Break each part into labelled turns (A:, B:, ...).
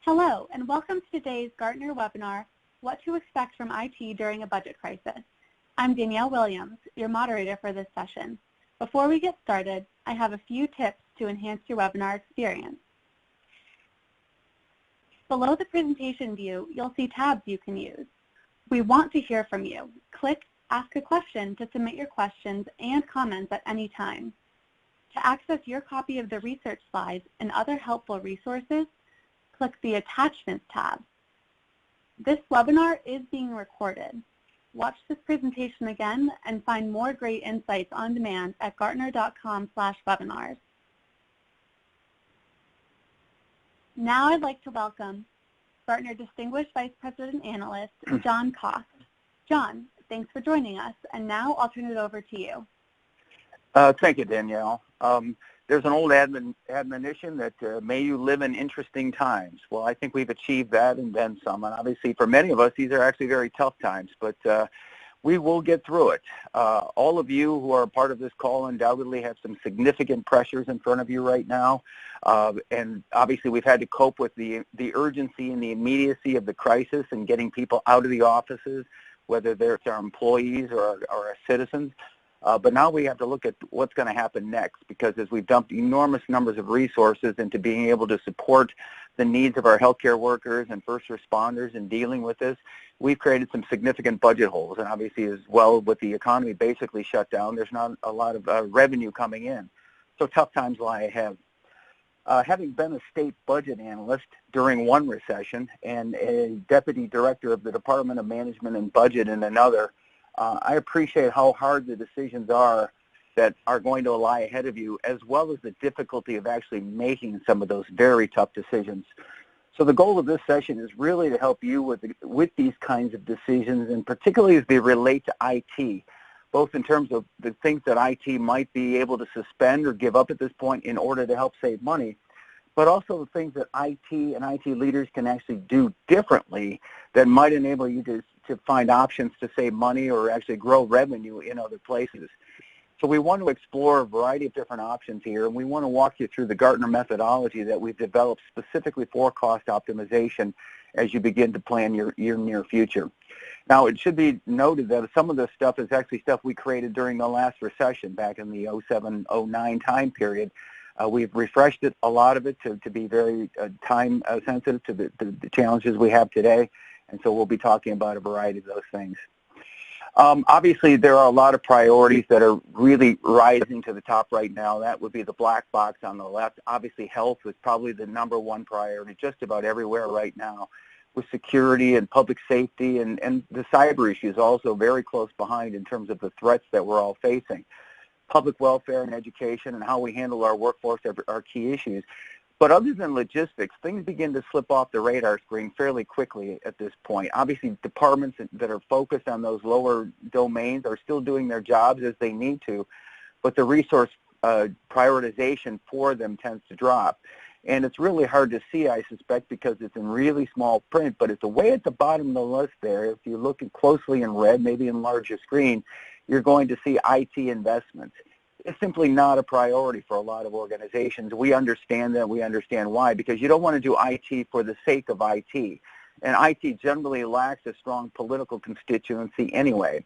A: Hello, and welcome to today's Gartner webinar, What to Expect from IT During a Budget Crisis. I'm Danielle Williams, your moderator for this session. Before we get started, I have a few tips to enhance your webinar experience. Below the presentation view, you'll see tabs you can use. We want to hear from you. Click Ask a Question to submit your questions and comments at any time. To access your copy of the research slides and other helpful resources, click the Attachments tab. This webinar is being recorded. Watch this presentation again and find more great insights on demand at gartner.com/webinars. Now I'd like to welcome Gartner Distinguished Vice President Analyst, John Kost. John, thanks for joining us, and now I'll turn it over to you.
B: Thank you, Danielle. There's an old admonition that may you live in interesting times. Well, I think we've achieved that and then some. And obviously, for many of us, these are actually very tough times, but we will get through it. All of you who are a part of this call undoubtedly have some significant pressures in front of you right now. And obviously, we've had to cope with the urgency and the immediacy of the crisis and getting people out of the offices, whether they're our employees or our citizens. But now we have to look at what's going to happen next, because as we've dumped enormous numbers of resources into being able to support the needs of our healthcare workers and first responders in dealing with this, we've created some significant budget holes. And obviously, as well, with the economy basically shut down, there's not a lot of revenue coming in. So tough times lie ahead. Having been a state budget analyst during one recession and a deputy director of the Department of Management and Budget in another, I appreciate how hard the decisions are that are going to lie ahead of you, as well as the difficulty of actually making some of those very tough decisions. So the goal of this session is really to help you with these kinds of decisions, and particularly as they relate to IT, both in terms of the things that IT might be able to suspend or give up at this point in order to help save money, but also the things that IT and IT leaders can actually do differently that might enable you to find options to save money or actually grow revenue in other places. So we want to explore a variety of different options here, and we want to walk you through the Gartner methodology that we've developed specifically for cost optimization as you begin to plan your near future. Now, it should be noted that some of this stuff is actually stuff we created during the last recession back in the 07-09 time period. We've refreshed it, a lot of it, to be very time sensitive to the challenges we have today. And so we'll be talking about a variety of those things. Obviously, there are a lot of priorities that are really rising to the top right now. That would be the black box on the left. Obviously, health is probably the #1 priority just about everywhere right now, with security and public safety, and the cyber issues also very close behind in terms of the threats that we're all facing. Public welfare and education and how we handle our workforce are key issues. But other than logistics, things begin to slip off the radar screen fairly quickly at this point. Obviously, departments that are focused on those lower domains are still doing their jobs as they need to, but the resource prioritization for them tends to drop. And it's really hard to see, I suspect, because it's in really small print, but it's way at the bottom of the list there. If you look closely in red, maybe in larger screen, you're going to see IT investments. It's simply not a priority for a lot of organizations. We understand that. We understand why, because you don't want to do IT for the sake of IT. And IT generally lacks a strong political constituency anyway.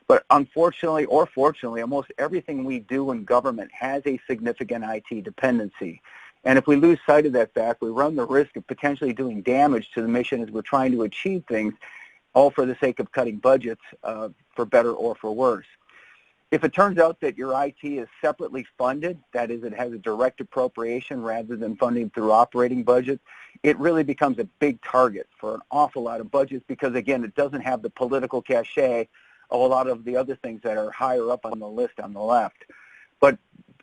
B: But unfortunately, or fortunately, almost everything we do in government has a significant IT dependency. And if we lose sight of that fact, we run the risk of potentially doing damage to the mission as we're trying to achieve things, all for the sake of cutting budgets, for better or for worse. If it turns out that your IT is separately funded, that is, it has a direct appropriation rather than funding through operating budget, it really becomes a big target for an awful lot of budgets because, again, it doesn't have the political cachet of a lot of the other things that are higher up on the list on the left. But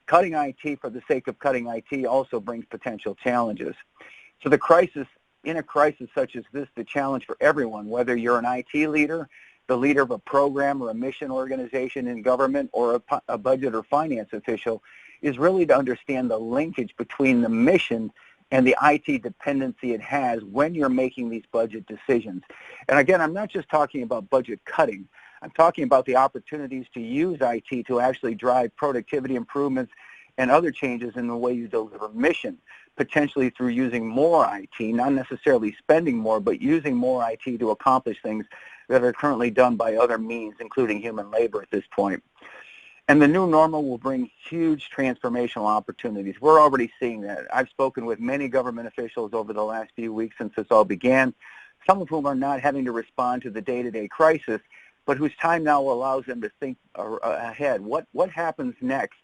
B: cutting IT for the sake of cutting IT also brings potential challenges. So in a crisis such as this, the challenge for everyone, whether you're an IT leader, the leader of a program or a mission organization in government, or a budget or finance official, is really to understand the linkage between the mission and the IT dependency it has when you're making these budget decisions. And again, I'm not just talking about budget cutting. I'm talking about the opportunities to use IT to actually drive productivity improvements and other changes in the way you deliver mission, potentially through using more IT, not necessarily spending more, but using more IT to accomplish things that are currently done by other means, including human labor at this point. And the new normal will bring huge transformational opportunities. We're already seeing that. I've spoken with many government officials over the last few weeks since this all began, some of whom are not having to respond to the day-to-day crisis, but whose time now allows them to think ahead. What happens next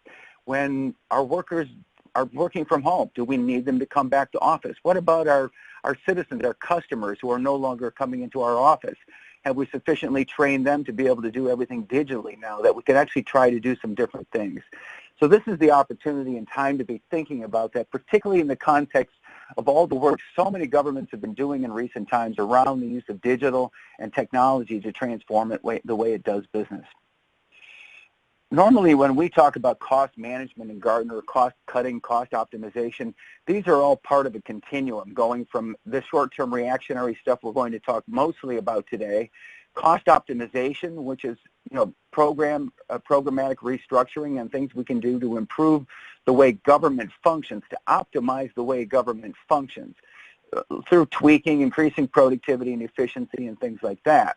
B: when our workers are working from home? Do we need them to come back to office? What about our citizens, our customers who are no longer coming into our office? Have we sufficiently trained them to be able to do everything digitally now that we can actually try to do some different things? So this is the opportunity and time to be thinking about that, particularly in the context of all the work so many governments have been doing in recent times around the use of digital and technology to transform it the way it does business. Normally, when we talk about cost management in Gartner, cost cutting, cost optimization, these are all part of a continuum going from the short-term reactionary stuff we're going to talk mostly about today, cost optimization, which is programmatic restructuring and things we can do to improve the way government functions, to optimize the way government functions through tweaking, increasing productivity and efficiency and things like that.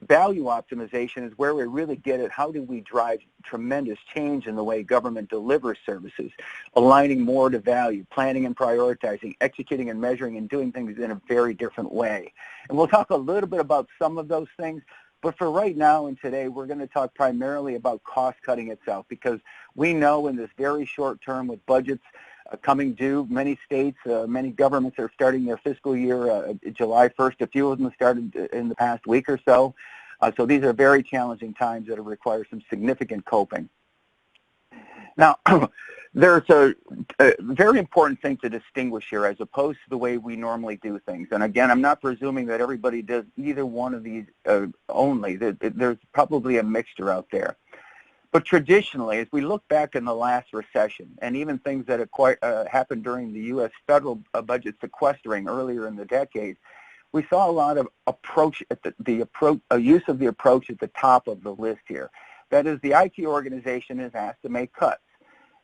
B: Value optimization is where we really get at how do we drive tremendous change in the way government delivers services, aligning more to value, planning and prioritizing, executing and measuring, and doing things in a very different way. And we'll talk a little bit about some of those things, but for right now and today, we're going to talk primarily about cost cutting itself, because we know in this very short term with budgets coming due, many states, many governments are starting their fiscal year July 1st. A few of them started in the past week or so. So these are very challenging times that require some significant coping. Now, there's a very important thing to distinguish here as opposed to the way we normally do things. And again, I'm not presuming that everybody does either one of these only. There's probably a mixture out there. But traditionally, as we look back in the last recession, and even things that happened during the U.S. federal budget sequestering earlier in the decade, we saw a lot of use of the approach at the top of the list here. That is, the IT organization is asked to make cuts.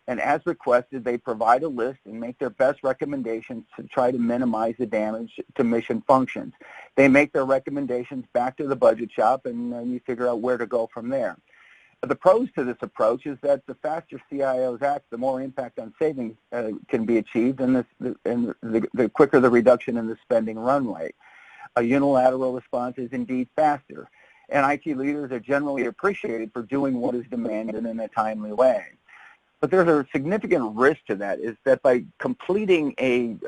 B: And as requested, they provide a list and make their best recommendations to try to minimize the damage to mission functions. They make their recommendations back to the budget shop, and you figure out where to go from there. The pros to this approach is that the faster CIOs act, the more impact on savings can be achieved, and the quicker the reduction in the spending runway. A unilateral response is indeed faster, and IT leaders are generally appreciated for doing what is demanded in a timely way. But there's a significant risk to that, is that by completing an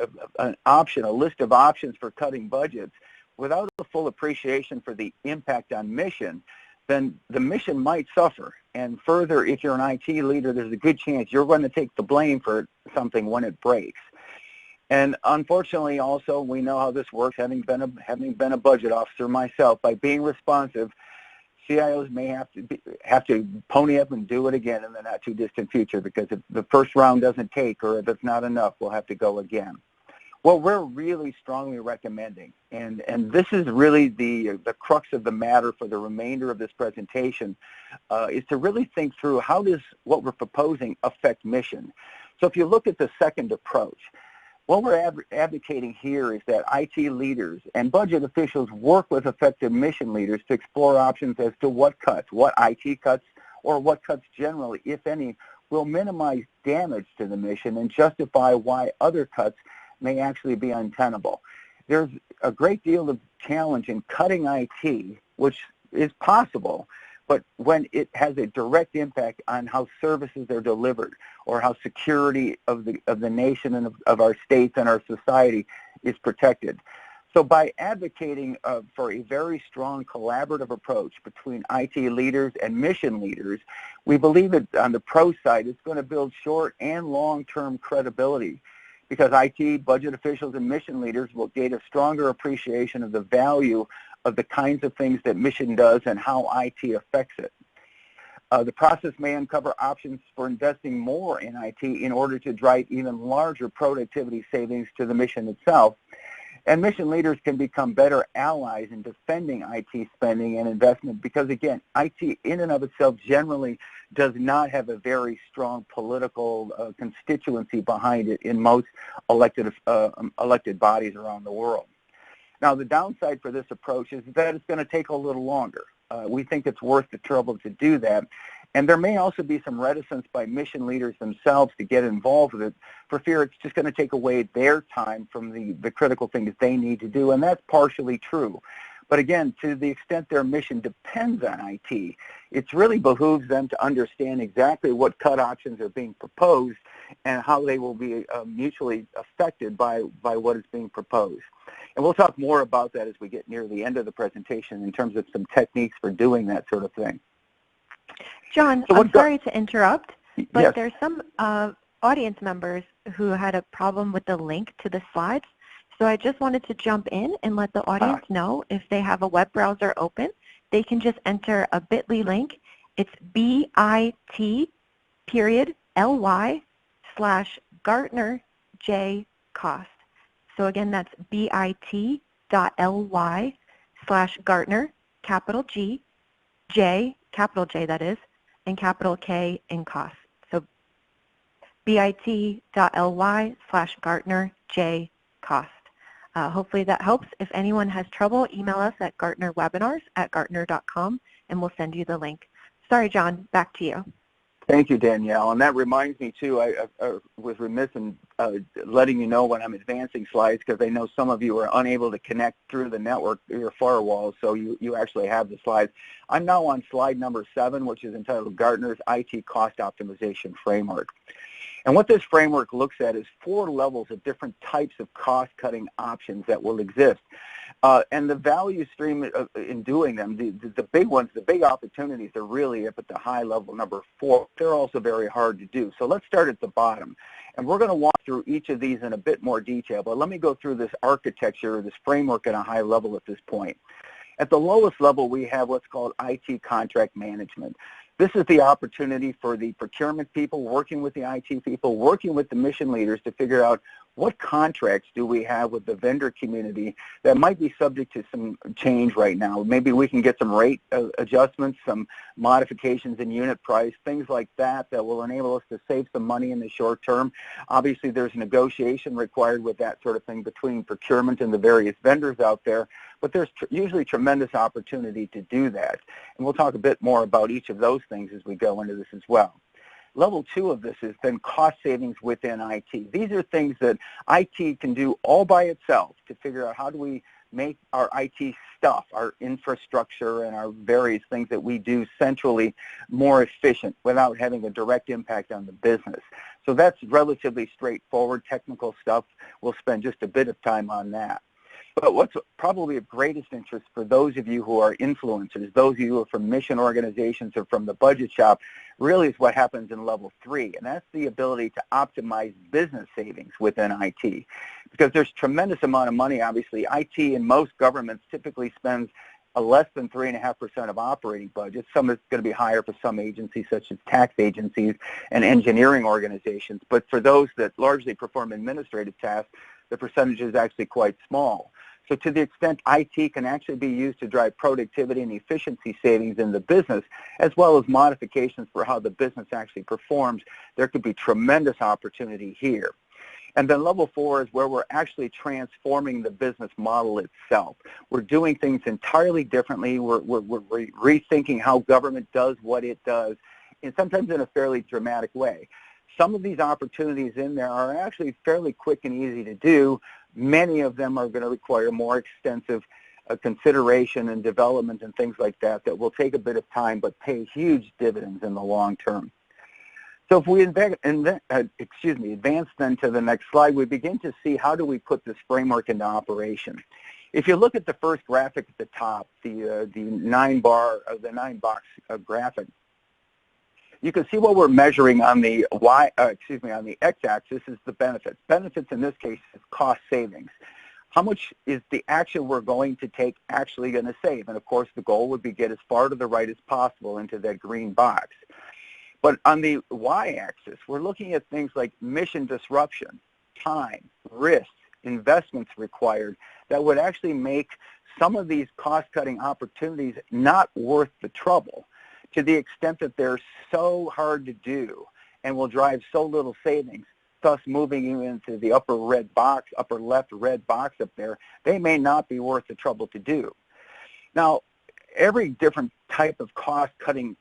B: option, a list of options for cutting budgets, without a full appreciation for the impact on mission, then the mission might suffer. And further, if you're an IT leader, there's a good chance you're going to take the blame for something when it breaks. And unfortunately, also, we know how this works, having been a budget officer myself. By being responsive, CIOs may have to pony up and do it again in the not too distant future, because if the first round doesn't take, or if it's not enough, we'll have to go again. What we're really strongly recommending, and this is really the crux of the matter for the remainder of this presentation, is to really think through how does what we're proposing affect mission. So if you look at the second approach, what we're advocating here is that IT leaders and budget officials work with effective mission leaders to explore options as to what cuts, what IT cuts, or what cuts generally, if any, will minimize damage to the mission and justify why other cuts may actually be untenable. There's a great deal of challenge in cutting IT, which is possible, but when it has a direct impact on how services are delivered or how security of the nation and of our states and our society is protected. So by advocating for a very strong collaborative approach between IT leaders and mission leaders, we believe that on the pro side, it's going to build short and long-term credibility, because IT, budget officials, and mission leaders will gain a stronger appreciation of the value of the kinds of things that mission does and how IT affects it. The process may uncover options for investing more in IT in order to drive even larger productivity savings to the mission itself. And mission leaders can become better allies in defending IT spending and investment because, again, IT in and of itself generally does not have a very strong political constituency behind it in most elected bodies around the world. Now, the downside for this approach is that it's going to take a little longer. We think it's worth the trouble to do that. And there may also be some reticence by mission leaders themselves to get involved with it for fear it's just going to take away their time from the critical things they need to do, and that's partially true. But again, to the extent their mission depends on IT, it really behooves them to understand exactly what cut options are being proposed and how they will be mutually affected by what is being proposed. And we'll talk more about that as we get near the end of the presentation in terms of some techniques for doing that sort of thing.
C: John, I'm sorry to interrupt, but
B: yes.
C: There's some audience members who had a problem with the link to the slides. So I just wanted to jump in and let the audience know if they have a web browser open, they can just enter a bit.ly link. It's bit.ly/GartnerJ-Cost. So again, that's bit.ly/Gartner, capital G, J, capital J that is, and capital K in cost. So bit.ly/GartnerJ-Cost. Hopefully that helps. If anyone has trouble, email us at gartnerwebinars@gartner.com and we'll send you the link. Sorry, John, back to you.
B: Thank you, Danielle. And that reminds me, too, I was remiss in letting you know when I'm advancing slides because I know some of you are unable to connect through the network, your firewall, so you actually have the slides. I'm now on slide number 7, which is entitled Gartner's IT Cost Optimization Framework. And what this framework looks at is 4 levels of different types of cost-cutting options that will exist. And the value stream in doing them, the big ones, the big opportunities are really up at the high level, number 4. They're also very hard to do. So let's start at the bottom. And we're going to walk through each of these in a bit more detail. But let me go through this architecture, this framework at a high level at this point. At the lowest level, we have what's called IT contract management. This is the opportunity for the procurement people working with the IT people, working with the mission leaders to figure out what contracts do we have with the vendor community that might be subject to some change right now. Maybe we can get some rate adjustments, some modifications in unit price, things like that that will enable us to save some money in the short term. Obviously, there's negotiation required with that sort of thing between procurement and the various vendors out there, but there's usually tremendous opportunity to do that. And we'll talk a bit more about each of those things as we go into this as well. Level 2 of this is then cost savings within IT. These are things that IT can do all by itself to figure out how do we make our IT stuff, our infrastructure and our various things that we do centrally more efficient without having a direct impact on the business. So that's relatively straightforward technical stuff. We'll spend just a bit of time on that. But what's probably of greatest interest for those of you who are influencers, those of you who are from mission organizations or from the budget shop, really is what happens in level 3, and that's the ability to optimize business savings within IT. Because there's tremendous amount of money, obviously. IT in most governments typically spends less than 3.5% of operating budgets. Some is going to be higher for some agencies, such as tax agencies and engineering organizations. But for those that largely perform administrative tasks, the percentage is actually quite small. So to the extent IT can actually be used to drive productivity and efficiency savings in the business, as well as modifications for how the business actually performs, there could be tremendous opportunity here. And then level 4 is where we're actually transforming the business model itself. We're doing things entirely differently. We're rethinking how government does what it does, and sometimes in a fairly dramatic way. Some of these opportunities in there are actually fairly quick and easy to do. Many of them are going to require more extensive consideration and development and things like that that will take a bit of time but pay huge dividends in the long term. So if we advance then to the next slide, we begin to see how do we put this framework into operation. If you look at the first graphic at the top, the 9-box graphic, you can see what we're measuring on the on the x-axis is the benefits. Benefits in this case is cost savings. How much is the action we're going to take actually going to save? And of course, the goal would be get as far to the right as possible into that green box. But on the y-axis, we're looking at things like mission disruption, time, risk, investments required that would actually make some of these cost-cutting opportunities not worth the trouble, to the extent that they're so hard to do and will drive so little savings, thus moving you into the upper left red box up there. They may not be worth the trouble to do. Now, every different type of cost-cutting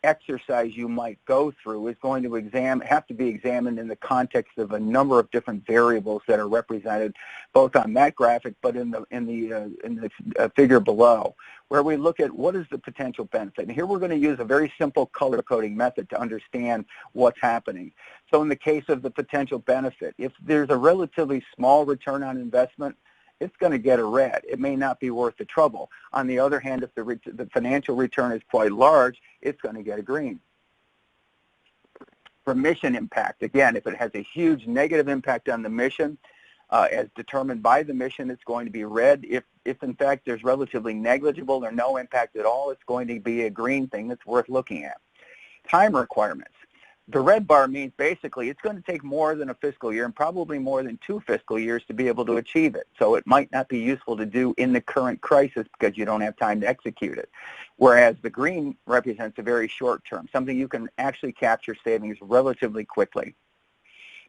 B: exercise you might go through is going to have to be examined in the context of a number of different variables that are represented both on that graphic but in the figure below, where we look at what is the potential benefit. And here we're going to use a very simple color coding method to understand what's happening. So in the case of the potential benefit, if there's a relatively small return on investment, it's going to get a red. It may not be worth the trouble. On the other hand, if the financial return is quite large, it's going to get a green. For mission impact, again, if it has a huge negative impact on the mission, as determined by the mission, it's going to be red. If in fact there's relatively negligible or no impact at all, it's going to be a green thing that's worth looking at. Time requirements. The red bar means basically it's going to take more than a fiscal year and probably more than 2 fiscal years to be able to achieve it. So it might not be useful to do in the current crisis because you don't have time to execute it. Whereas the green represents a very short term, something you can actually capture savings relatively quickly.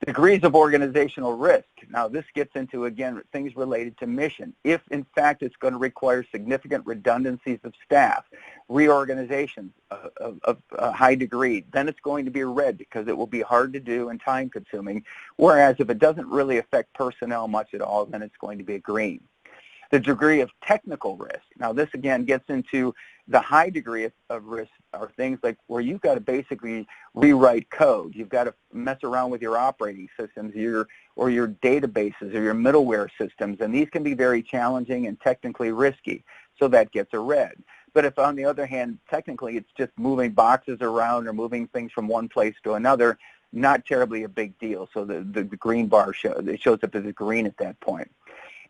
B: Degrees of organizational risk. Now this gets into, again, things related to mission. If in fact it's going to require significant redundancies of staff, reorganizations of a high degree, then it's going to be red because it will be hard to do and time consuming. Whereas if it doesn't really affect personnel much at all, then it's going to be a green. The degree of technical risk. Now this again gets into the high degree of risk are things like where you've got to basically rewrite code. You've got to mess around with your operating systems or your databases or your middleware systems, and these can be very challenging and technically risky, so that gets a red. But if on the other hand, technically it's just moving boxes around or moving things from one place to another, not terribly a big deal. So the green bar shows up as a green at that point.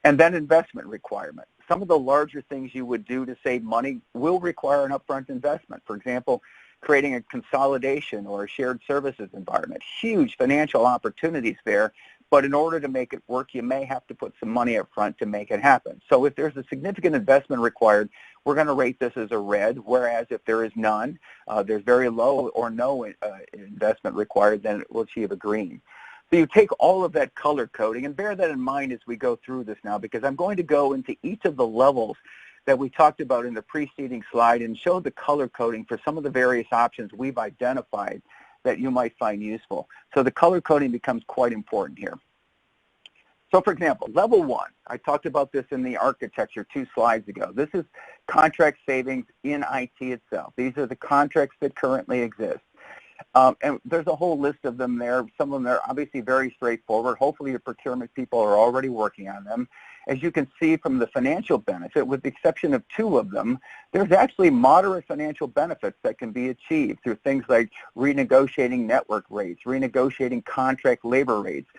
B: And then investment requirement. Some of the larger things you would do to save money will require an upfront investment. For example, creating a consolidation or a shared services environment. Huge financial opportunities there, but in order to make it work, you may have to put some money up front to make it happen. So if there's a significant investment required, we're going to rate this as a red, whereas if there is none, there's very low or no investment required, then it will achieve a green. So you take all of that color coding, and bear that in mind as we go through this now, because I'm going to go into each of the levels that we talked about in the preceding slide and show the color coding for some of the various options we've identified that you might find useful. So the color coding becomes quite important here. So for example, level 1, I talked about this in the architecture 2 slides ago. This is contract savings in IT itself. These are the contracts that currently exist. And there's a whole list of them there. Some of them are obviously very straightforward. Hopefully your procurement people are already working on them. As you can see from the financial benefit, with the exception of 2 of them, there's actually moderate financial benefits that can be achieved through things like renegotiating network rates, renegotiating contract labor rates,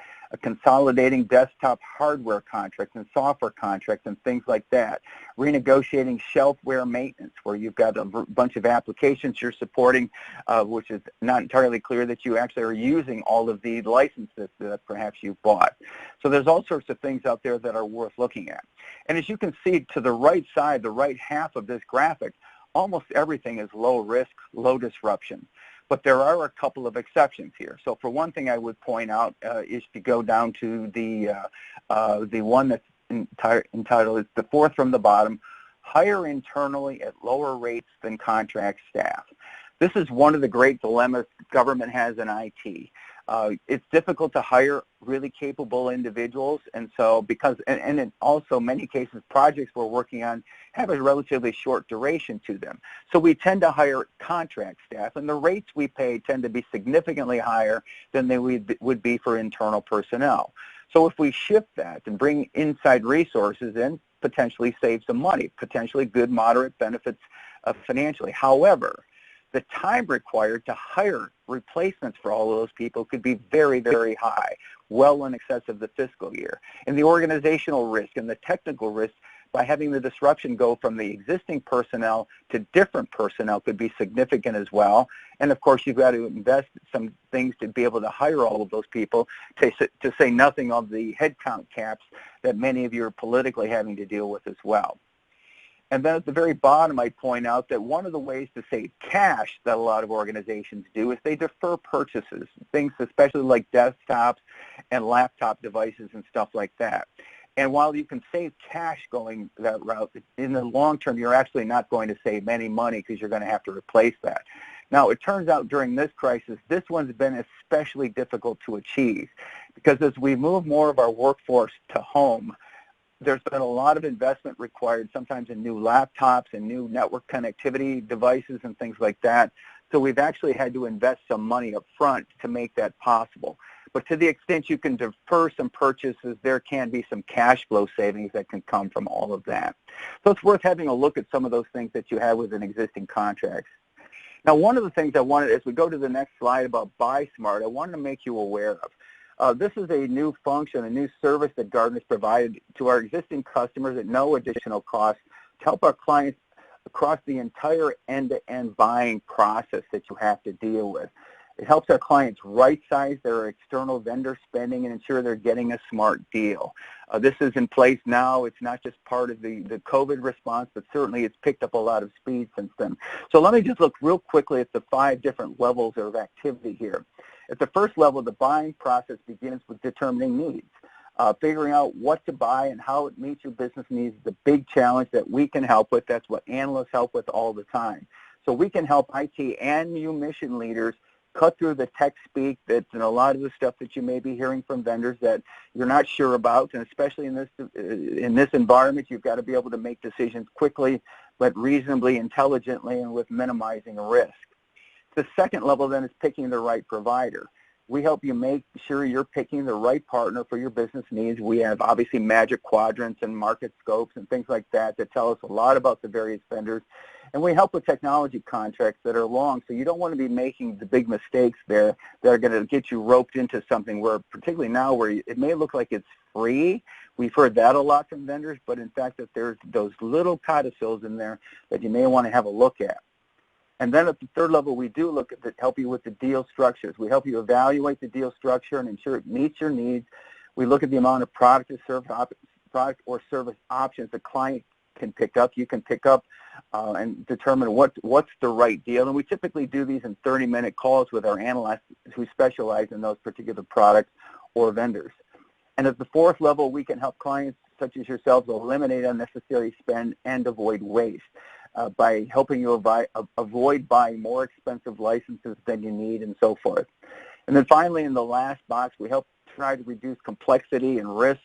B: consolidating desktop hardware contracts and software contracts and things like that, renegotiating shelfware maintenance where you've got a bunch of applications you're supporting, which is not entirely clear that you actually are using all of the licenses that perhaps you've bought. So there's all sorts of things out there that are worth looking at. And as you can see to the right side, the right half of this graphic, almost everything is low risk, low disruption. But there are a couple of exceptions here. So for one thing I would point out is to go down to the one that's entitled, it's the 4th from the bottom, hire internally at lower rates than contract staff. This is one of the great dilemmas government has in IT. It's difficult to hire really capable individuals, and so and in also many cases projects we're working on have a relatively short duration to them. So we tend to hire contract staff, and the rates we pay tend to be significantly higher than they would be for internal personnel. So if we shift that and bring inside resources in, potentially save some money, potentially good moderate benefits financially. However, the time required to hire replacements for all of those people could be very, very high, well in excess of the fiscal year. And the organizational risk and the technical risk by having the disruption go from the existing personnel to different personnel could be significant as well. And of course, you've got to invest some things to be able to hire all of those people, to say nothing of the headcount caps that many of you are politically having to deal with as well. And then at the very bottom, I point out that one of the ways to save cash that a lot of organizations do is they defer purchases, things especially like desktops and laptop devices and stuff like that. And while you can save cash going that route, in the long term, you're actually not going to save any money because you're going to have to replace that. Now, it turns out during this crisis, this one's been especially difficult to achieve because as we move more of our workforce to home, there's been a lot of investment required, sometimes in new laptops and new network connectivity devices and things like that. So we've actually had to invest some money up front to make that possible. But to the extent you can defer some purchases, there can be some cash flow savings that can come from all of that. So it's worth having a look at some of those things that you have within existing contracts. Now, one of the things I wanted, as we go to the next slide about BuySmart, I wanted to make you aware of. This is a new function, a new service that Gartner's provided to our existing customers at no additional cost to help our clients across the entire end-to-end buying process that you have to deal with. It helps our clients right-size their external vendor spending and ensure they're getting a smart deal. This is in place now. It's not just part of the COVID response, but certainly it's picked up a lot of speed since then. So let me just look real quickly at the 5 different levels of activity here. At the first level, the buying process begins with determining needs. Figuring out what to buy and how it meets your business needs is the big challenge that we can help with. That's what analysts help with all the time. So we can help IT and you mission leaders cut through the tech speak that's in a lot of the stuff that you may be hearing from vendors that you're not sure about, and especially in this environment, you've got to be able to make decisions quickly, but reasonably, intelligently, and with minimizing risk. The second level then is picking the right provider. We help you make sure you're picking the right partner for your business needs. We have obviously magic quadrants and market scopes and things like that that tell us a lot about the various vendors. And we help with technology contracts that are long, so you don't want to be making the big mistakes there that are going to get you roped into something where, particularly now where it may look like it's free. We've heard that a lot from vendors, but in fact that there's those little codicils in there that you may want to have a look at. And then at the third level, we do look at help you with the deal structures. We help you evaluate the deal structure and ensure it meets your needs. We look at the amount of product or service options the client can pick up, you can pick up, and determine what's the right deal. And we typically do these in 30-minute calls with our analysts who specialize in those particular products or vendors. And at the fourth level, we can help clients such as yourselves eliminate unnecessary spend and avoid waste. By helping you avoid buying more expensive licenses than you need and so forth. And then finally, in the last box, we help try to reduce complexity and risk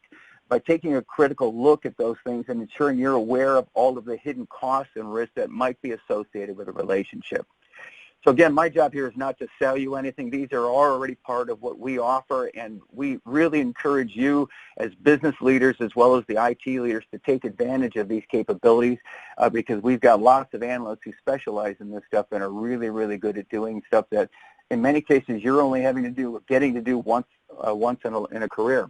B: by taking a critical look at those things and ensuring you're aware of all of the hidden costs and risks that might be associated with a relationship. So again, my job here is not to sell you anything. These are already part of what we offer, and we really encourage you as business leaders as well as the IT leaders to take advantage of these capabilities because we've got lots of analysts who specialize in this stuff and are really, really good at doing stuff that in many cases you're only getting to do once in a career.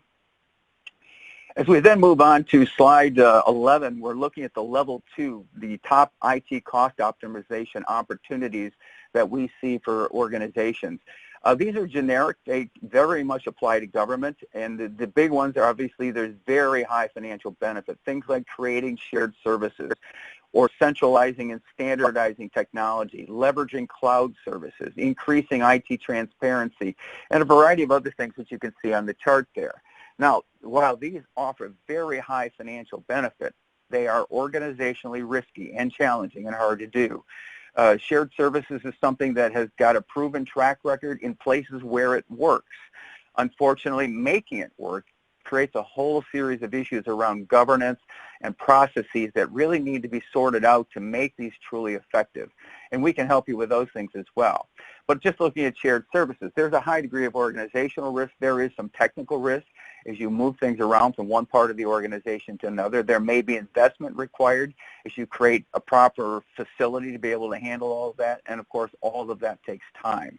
B: As we then move on to slide 11, we're looking at the level 2, the top IT cost optimization opportunities that we see for organizations. These are generic. They very much apply to government, and the big ones are obviously there's very high financial benefit, things like creating shared services or centralizing and standardizing technology, leveraging cloud services, increasing IT transparency, and a variety of other things that you can see on the chart there. Now, while these offer very high financial benefit, they are organizationally risky and challenging and hard to do. Shared services is something that has got a proven track record in places where it works. Unfortunately, making it work creates a whole series of issues around governance and processes that really need to be sorted out to make these truly effective. And we can help you with those things as well. But just looking at shared services, there's a high degree of organizational risk. There is some technical risk as you move things around from one part of the organization to another. There may be investment required as you create a proper facility to be able to handle all of that. And of course, all of that takes time.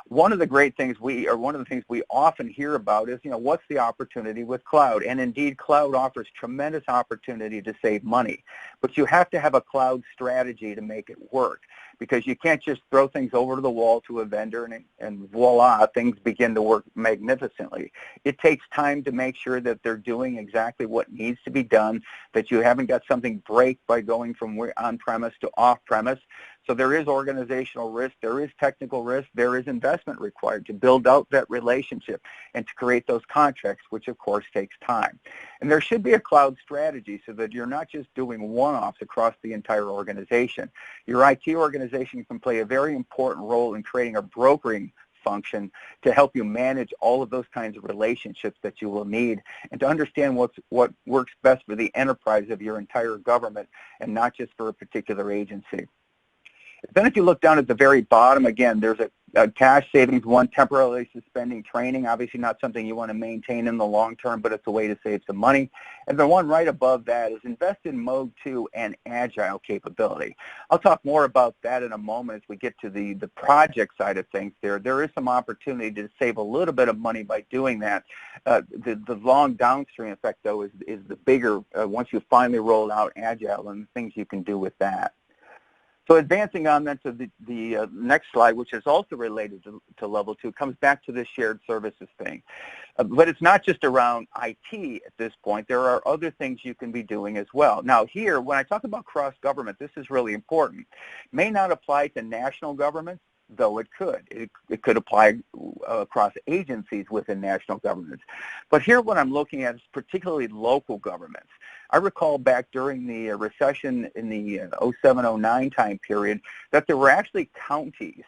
B: one of the great things one of the things we often hear about is, what's the opportunity with cloud? And indeed, cloud offers tremendous opportunity to save money. But you have to have a cloud strategy to make it work, because you can't just throw things over to the wall to a vendor and voila, things begin to work magnificently. It takes time to make sure that they're doing exactly what needs to be done, that you haven't got something break by going from on-premise to off-premise. So there is organizational risk, there is technical risk, there is investment required to build out that relationship and to create those contracts, which of course takes time. And there should be a cloud strategy so that you're not just doing one-offs across the entire organization. Your IT organization can play a very important role in creating a brokering function to help you manage all of those kinds of relationships that you will need, and to understand what works best for the enterprise of your entire government and not just for a particular agency. Then if you look down at the very bottom, again, there's a cash savings one, temporarily suspending training. Obviously not something you want to maintain in the long term, but it's a way to save some money. And the one right above that is invest in Mode 2 and Agile capability. I'll talk more about that in a moment as we get to the project side of things there. There is some opportunity to save a little bit of money by doing that. The long downstream effect, though, is the bigger once you finally roll out Agile and the things you can do with that. So advancing on then to the next slide, which is also related to level 2, comes back to this shared services thing. But it's not just around IT at this point. There are other things you can be doing as well. Now here, when I talk about cross-government, this is really important. It may not apply to national governments, though it could. It could apply across agencies within national governments. But here what I'm looking at is particularly local governments. I recall back during the recession in the 07-09 time period that there were actually counties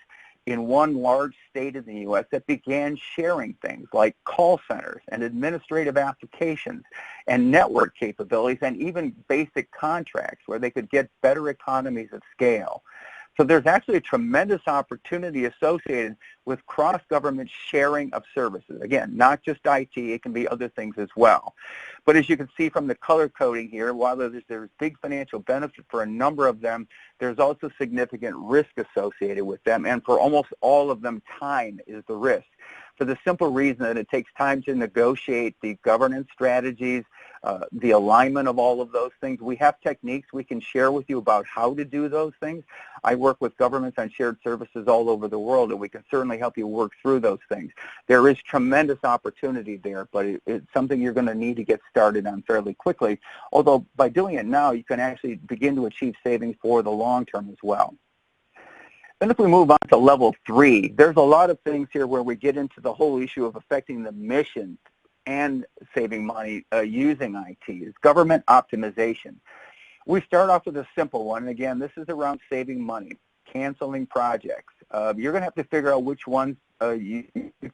B: in one large state in the U.S. that began sharing things like call centers and administrative applications and network capabilities and even basic contracts where they could get better economies of scale. So there's actually a tremendous opportunity associated with cross-government sharing of services. Again, not just IT, it can be other things as well. But as you can see from the color coding here, while there's big financial benefit for a number of them, there's also significant risk associated with them, and for almost all of them, time is the risk. For the simple reason that it takes time to negotiate the governance strategies, the alignment of all of those things. We have techniques we can share with you about how to do those things. I work with governments on shared services all over the world, and we can certainly help you work through those things. There is tremendous opportunity there, but it's something you're going to need to get started on fairly quickly, although by doing it now, you can actually begin to achieve savings for the long term as well. Then if we move on to level 3, there's a lot of things here where we get into the whole issue of affecting the mission and saving money using IT. It's government optimization. We start off with a simple one. And again, this is around saving money, canceling projects. You're going to have to figure out which ones you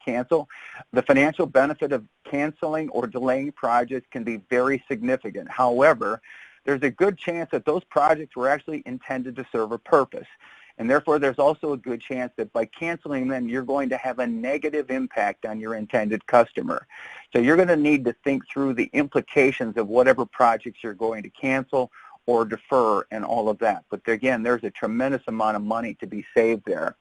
B: cancel. The financial benefit of canceling or delaying projects can be very significant. However, there's a good chance that those projects were actually intended to serve a purpose. And therefore, there's also a good chance that by canceling them, you're going to have a negative impact on your intended customer. So you're going to need to think through the implications of whatever projects you're going to cancel or defer and all of that. But again, there's a tremendous amount of money to be saved there.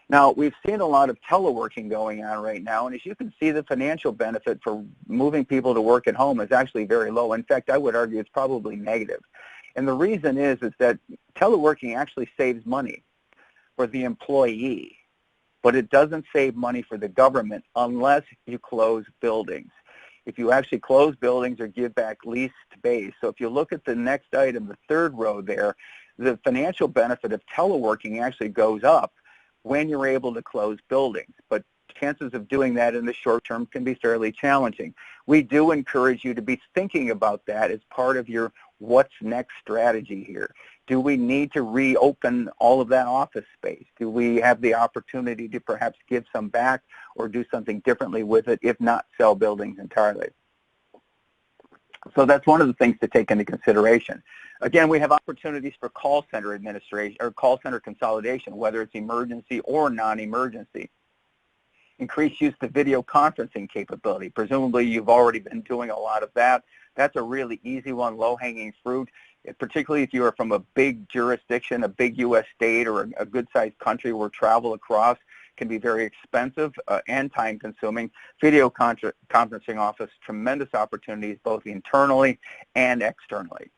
B: Now, we've seen a lot of teleworking going on right now, and as you can see, the financial benefit for moving people to work at home is actually very low. In fact, I would argue it's probably negative. And the reason is that teleworking actually saves money for the employee, but it doesn't save money for the government unless you close buildings. If you actually close buildings or give back leased space. So if you look at the next item, the third row there, the financial benefit of teleworking actually goes up when you're able to close buildings. But chances of doing that in the short term can be fairly challenging. We do encourage you to be thinking about that as part of your what's next strategy here. Do we need to reopen all of that office space? Do we have the opportunity to perhaps give some back or do something differently with it, if not sell buildings entirely? So that's one of the things to take into consideration. Again, we have opportunities for call center administration or call center consolidation, whether it's emergency or non-emergency. Increased use of video conferencing capability. Presumably you've already been doing a lot of that. That's a really easy one, low-hanging fruit, particularly if you are from a big jurisdiction, a big U.S. state, or a good-sized country where travel across can be very expensive and time-consuming. Video conferencing offers tremendous opportunities both internally and externally.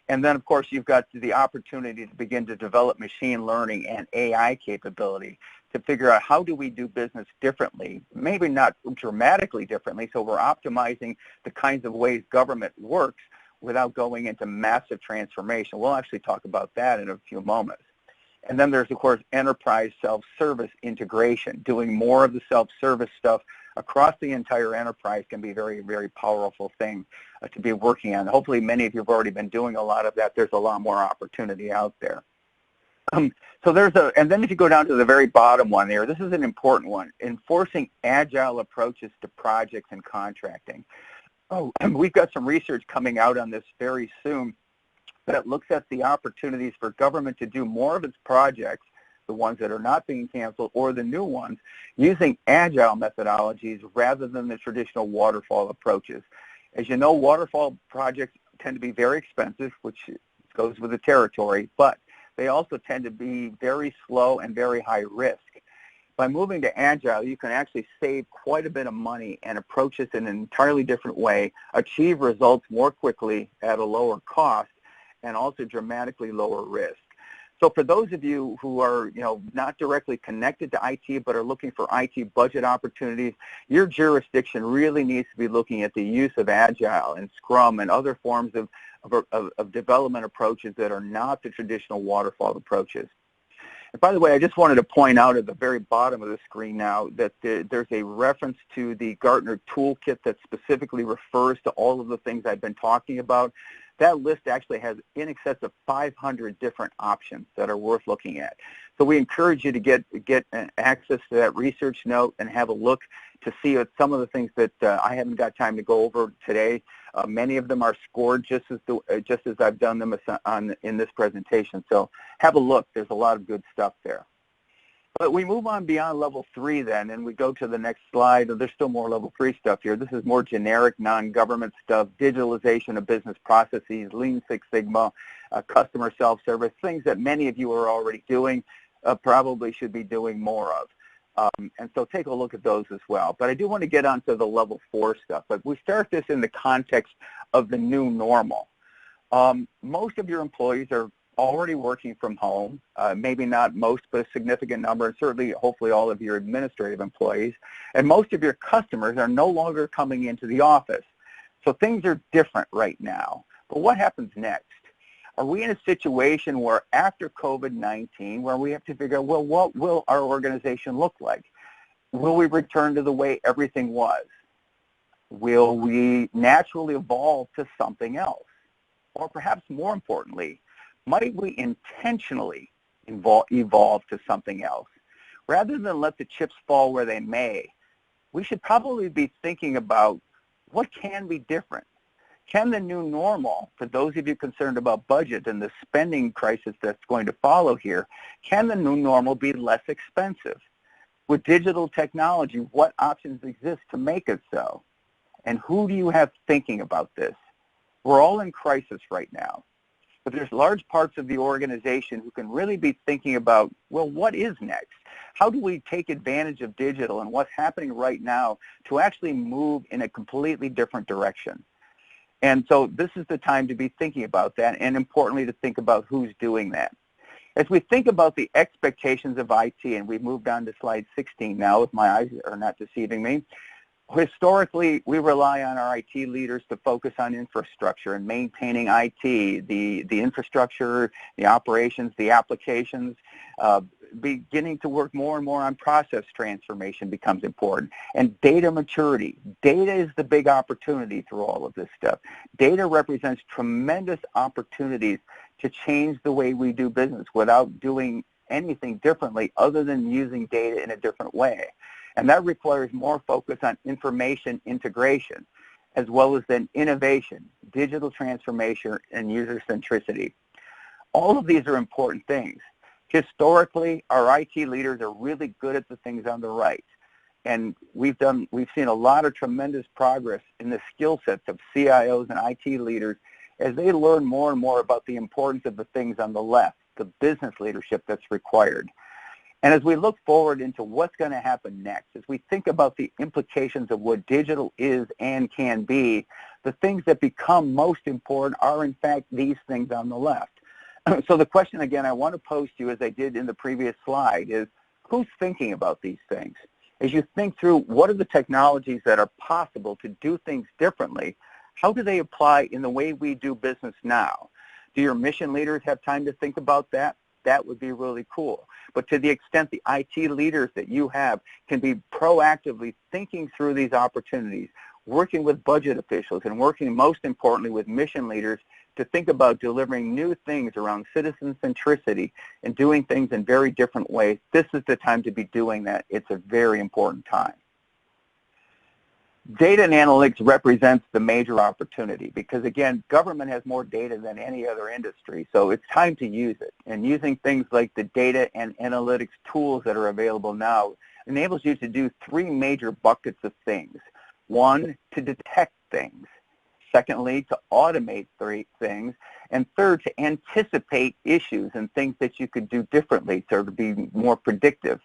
B: And then, of course, you've got the opportunity to begin to develop machine learning and AI capability to figure out how do we do business differently, maybe not dramatically differently, so we're optimizing the kinds of ways government works without going into massive transformation. We'll actually talk about that in a few moments. And then there's, of course, enterprise self-service integration. Doing more of the self-service stuff across the entire enterprise can be a very, very powerful thing to be working on. Hopefully many of you have already been doing a lot of that. There's a lot more opportunity out there. And then if you go down to the very bottom one there, this is an important one, enforcing agile approaches to projects and contracting. We've got some research coming out on this very soon that looks at the opportunities for government to do more of its projects, the ones that are not being canceled or the new ones, using agile methodologies rather than the traditional waterfall approaches. As you know, waterfall projects tend to be very expensive, which goes with the territory, but they also tend to be very slow and very high risk. By moving to agile, you can actually save quite a bit of money and approach this in an entirely different way, achieve results more quickly at a lower cost, and also dramatically lower risk. So for those of you who are, not directly connected to IT but are looking for IT budget opportunities, your jurisdiction really needs to be looking at the use of Agile and Scrum and other forms of development approaches that are not the traditional waterfall approaches. And by the way, I just wanted to point out at the very bottom of the screen now that there's a reference to the Gartner Toolkit that specifically refers to all of the things I've been talking about. That list actually has in excess of 500 different options that are worth looking at. So we encourage you to get access to that research note and have a look to see some of the things that I haven't got time to go over today. Many of them are scored just as I've done them in this presentation. So have a look. There's a lot of good stuff there. But we move on beyond level 3 then, and we go to the next slide. There's still more level 3 stuff here. This is more generic, non-government stuff, digitalization of business processes, Lean Six Sigma, customer self-service, things that many of you are already doing, probably should be doing more of. And so take a look at those as well. But I do want to get onto the level 4 stuff. But we start this in the context of the new normal. Most of your employees are already working from home, maybe not most, but a significant number, and certainly, hopefully, all of your administrative employees. And most of your customers are no longer coming into the office. So things are different right now. But what happens next? Are we in a situation where after COVID-19, where we have to figure out, well, what will our organization look like? Will we return to the way everything was? Will we naturally evolve to something else? Or perhaps more importantly, might we intentionally evolve to something else? Rather than let the chips fall where they may, we should probably be thinking about what can be different. Can the new normal, for those of you concerned about budget and the spending crisis that's going to follow here, can the new normal be less expensive? With digital technology, what options exist to make it so? And who do you have thinking about this? We're all in crisis right now. But there's large parts of the organization who can really be thinking about, well, what is next? How do we take advantage of digital and what's happening right now to actually move in a completely different direction? And so this is the time to be thinking about that, and importantly, to think about who's doing that. As we think about the expectations of IT, and we've moved on to slide 16 now, if my eyes are not deceiving me, historically, we rely on our IT leaders to focus on infrastructure and maintaining IT, the infrastructure, the operations, the applications. Beginning to work more and more on process transformation becomes important. And data maturity. Data is the big opportunity through all of this stuff. Data represents tremendous opportunities to change the way we do business without doing anything differently other than using data in a different way. And that requires more focus on information integration, as well as then innovation, digital transformation, and user centricity. All of these are important things. Historically, our IT leaders are really good at the things on the right. And we've seen a lot of tremendous progress in the skill sets of CIOs and IT leaders as they learn more and more about the importance of the things on the left, the business leadership that's required. And as we look forward into what's going to happen next, as we think about the implications of what digital is and can be, the things that become most important are, in fact, these things on the left. So the question, again, I want to pose to you, as I did in the previous slide, is who's thinking about these things? As you think through what are the technologies that are possible to do things differently, how do they apply in the way we do business now? Do your mission leaders have time to think about that? That would be really cool. But to the extent the IT leaders that you have can be proactively thinking through these opportunities, working with budget officials, and working most importantly with mission leaders to think about delivering new things around citizen centricity and doing things in very different ways, this is the time to be doing that. It's a very important time. Data and analytics represents the major opportunity because, again, government has more data than any other industry, so it's time to use it. And using things like the data and analytics tools that are available now enables you to do three major buckets of things. One, to detect things. Secondly, to automate things. And third, to anticipate issues and things that you could do differently to be more predictive.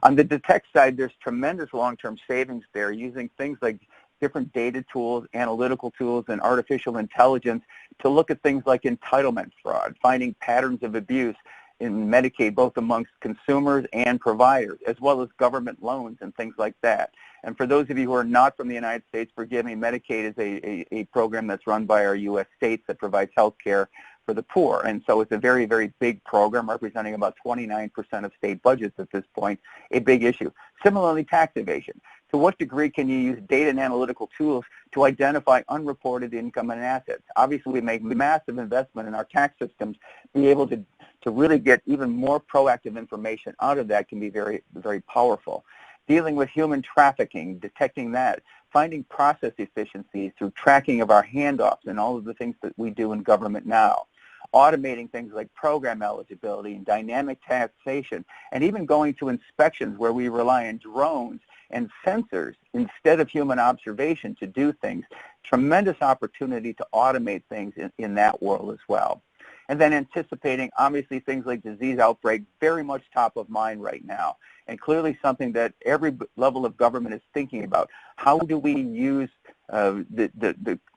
B: On the detect side, there's tremendous long-term savings there using things like different data tools, analytical tools, and artificial intelligence to look at things like entitlement fraud, finding patterns of abuse in Medicaid, both amongst consumers and providers, as well as government loans and things like that. And for those of you who are not from the United States, forgive me, Medicaid is a program that's run by our U.S. states that provides health care for the poor. And so it's a very, very big program representing about 29% of state budgets at this point, a big issue. Similarly, tax evasion. To what degree can you use data and analytical tools to identify unreported income and assets? Obviously, we make massive investment in our tax systems. Be able to really get even more proactive information out of that can be very, very powerful. Dealing with human trafficking, detecting that, finding process efficiencies through tracking of our handoffs and all of the things that we do in government now. Automating things like program eligibility and dynamic taxation, and even going to inspections where we rely on drones and sensors instead of human observation to do things. Tremendous opportunity to automate things in that world as well. And then anticipating, obviously, things like disease outbreak, very much top of mind right now, and clearly something that every level of government is thinking about. How do we use the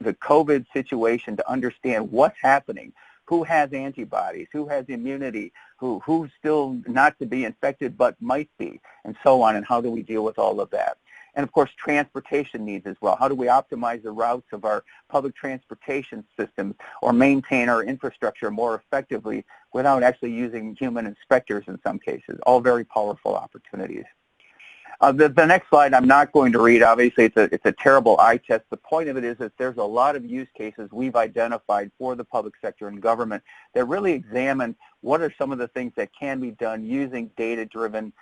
B: COVID situation to understand what's happening? Who has antibodies? Who has immunity? Who's still not to be infected but might be? And so on, and how do we deal with all of that? And of course, transportation needs as well. How do we optimize the routes of our public transportation systems or maintain our infrastructure more effectively without actually using human inspectors in some cases? All very powerful opportunities. The next slide I'm not going to read. Obviously, it's a terrible eye test. The point of it is that there's a lot of use cases we've identified for the public sector and government that really examine what are some of the things that can be done using data-driven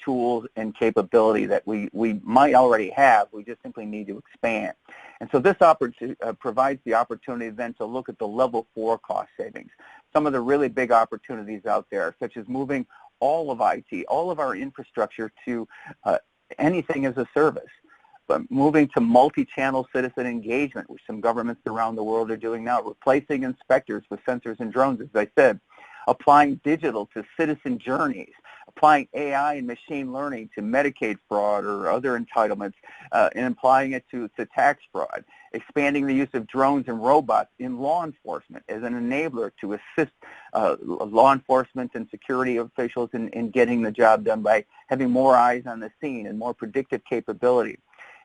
B: tools and capability that we might already have. We just simply need to expand. And so this provides the opportunity then to look at the level 4 cost savings. Some of the really big opportunities out there, such as moving all of IT, all of our infrastructure to anything as a service. But moving to multi-channel citizen engagement, which some governments around the world are doing now, replacing inspectors with sensors and drones, as I said, applying digital to citizen journeys, applying AI and machine learning to Medicaid fraud or other entitlements, and applying it to tax fraud, expanding the use of drones and robots in law enforcement as an enabler to assist law enforcement and security officials in getting the job done by having more eyes on the scene and more predictive capability,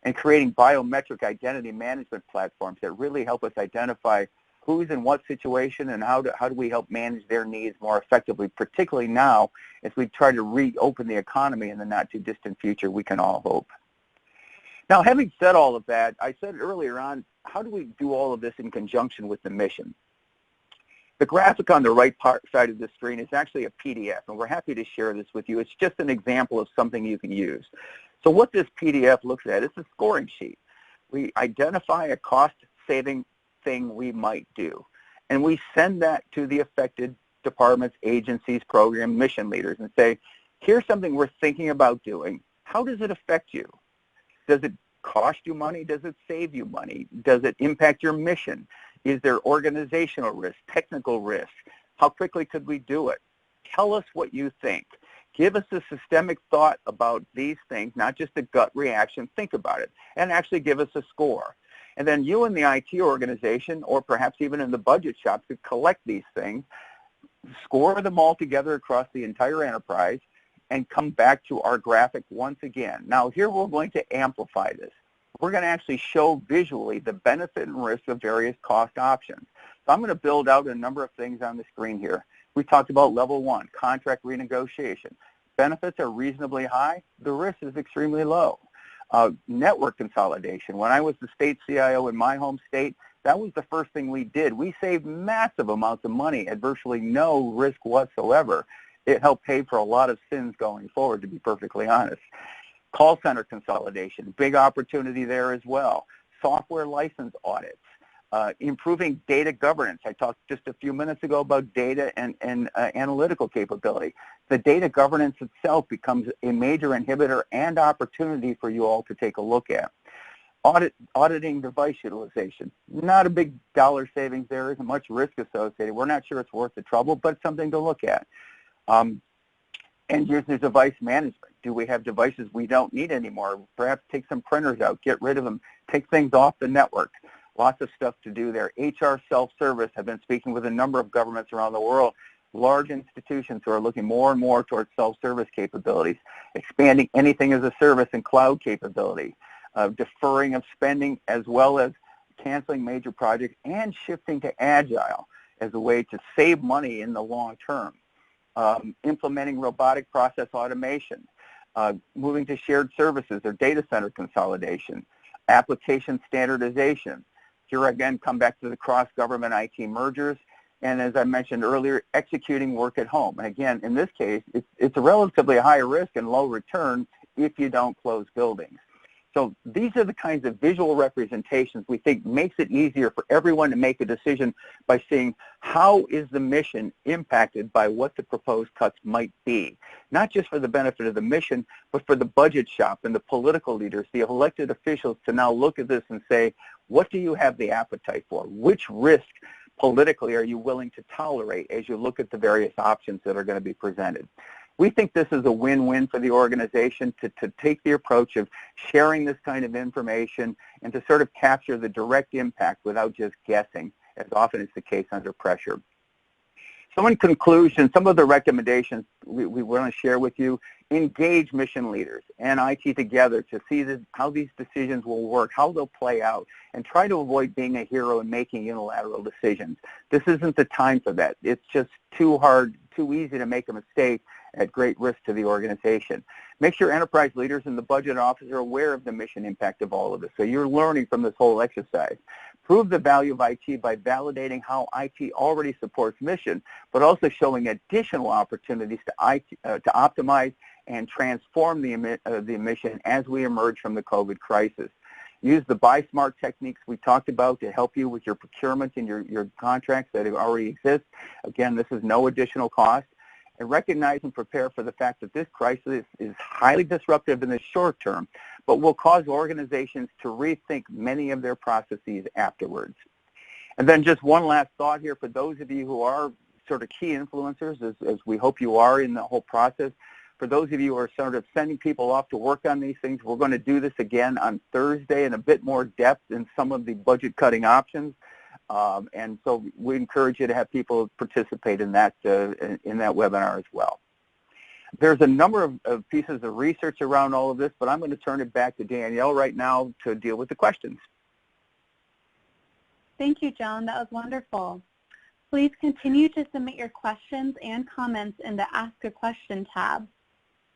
B: and creating biometric identity management platforms that really help us identify who's in what situation and how do we help manage their needs more effectively, particularly now as we try to reopen the economy in the not-too-distant future, we can all hope. Now, having said all of that, I said earlier on, how do we do all of this in conjunction with the mission? The graphic on the right side of the screen is actually a PDF, and we're happy to share this with you. It's just an example of something you can use. So what this PDF looks at is a scoring sheet. We identify a cost-saving thing we might do, and we send that to the affected departments, agencies, program, mission leaders and say, here's something we're thinking about doing. How does it affect you? Does it cost you money? Does it save you money? Does it impact your mission? Is there organizational risk, technical risk? How quickly could we do it? Tell us what you think. Give us a systemic thought about these things, not just a gut reaction. Think about it and actually give us a score. And then you in the IT organization, or perhaps even in the budget shop, could collect these things, score them all together across the entire enterprise, and come back to our graphic once again. Now here we're going to amplify this. We're going to actually show visually the benefit and risk of various cost options. So I'm going to build out a number of things on the screen here. We talked about level 1, contract renegotiation. Benefits are reasonably high. The risk is extremely low. Network consolidation. When I was the state CIO in my home state, that was the first thing we did. We saved massive amounts of money at virtually no risk whatsoever. It helped pay for a lot of sins going forward, to be perfectly honest. Call center consolidation, big opportunity there as well. Software license audits. Improving data governance. I talked just a few minutes ago about data and analytical capability. The data governance itself becomes a major inhibitor and opportunity for you all to take a look at. Auditing device utilization. Not a big dollar savings there. Isn't much risk associated. We're not sure it's worth the trouble, but it's something to look at. End user device management. Do we have devices we don't need anymore? Perhaps take some printers out, get rid of them, take things off the network. Lots of stuff to do there. HR self-service. I've been speaking with a number of governments around the world, large institutions who are looking more and more towards self-service capabilities, expanding anything as a service and cloud capability, deferring of spending as well as canceling major projects, and shifting to agile as a way to save money in the long term. Implementing robotic process automation, moving to shared services or data center consolidation, application standardization. Here again, come back to the cross-government IT mergers, and as I mentioned earlier, executing work at home. And again, in this case, it's a relatively high risk and low return if you don't close buildings. So these are the kinds of visual representations we think makes it easier for everyone to make a decision by seeing how is the mission impacted by what the proposed cuts might be. Not just for the benefit of the mission, but for the budget shop and the political leaders, the elected officials to now look at this and say, what do you have the appetite for? Which risk politically are you willing to tolerate as you look at the various options that are going to be presented? We think this is a win-win for the organization to take the approach of sharing this kind of information and to sort of capture the direct impact without just guessing, as often is the case under pressure. So in conclusion, some of the recommendations we want to share with you: engage mission leaders and IT together to see how these decisions will work, how they'll play out, and try to avoid being a hero and making unilateral decisions. This isn't the time for that. It's just too hard, too easy to make a mistake at great risk to the organization. Make sure enterprise leaders and the budget office are aware of the mission impact of all of this, so you're learning from this whole exercise. Prove the value of IT by validating how IT already supports mission, but also showing additional opportunities to optimize and transform the mission as we emerge from the COVID crisis. Use the Buy Smart techniques we talked about to help you with your procurement and your contracts that already exist. Again, this is no additional cost. And recognize and prepare for the fact that this crisis is highly disruptive in the short term, but will cause organizations to rethink many of their processes afterwards. And then just one last thought here for those of you who are sort of key influencers, as we hope you are in the whole process. For those of you who are sort of sending people off to work on these things, we're going to do this again on Thursday in a bit more depth in some of the budget cutting options. And so we encourage you to have people participate in that webinar as well. There's a number of pieces of research around all of this, but I'm going to turn it back to Danielle right now to deal with the questions.
A: Thank you, John. That was wonderful. Please continue to submit your questions and comments in the Ask a Question tab.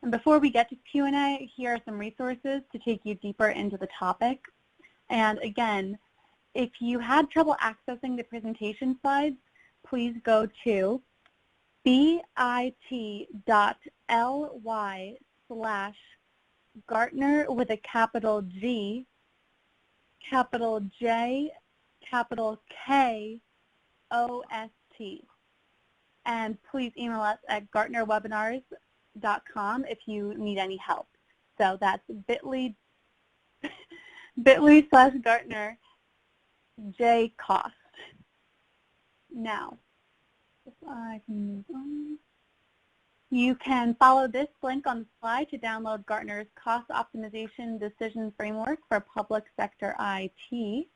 A: And before we get to Q&A, here are some resources to take you deeper into the topic. And again, if you had trouble accessing the presentation slides, please go to bit.ly/Gartner with a capital G, capital J, capital K, OST. And please email us at gartnerwebinars.com if you need any help. So that's bit.ly/Gartner J cost. Now, if I can move on. You can follow this link on the slide to download Gartner's Cost Optimization Decision Framework for Public Sector IT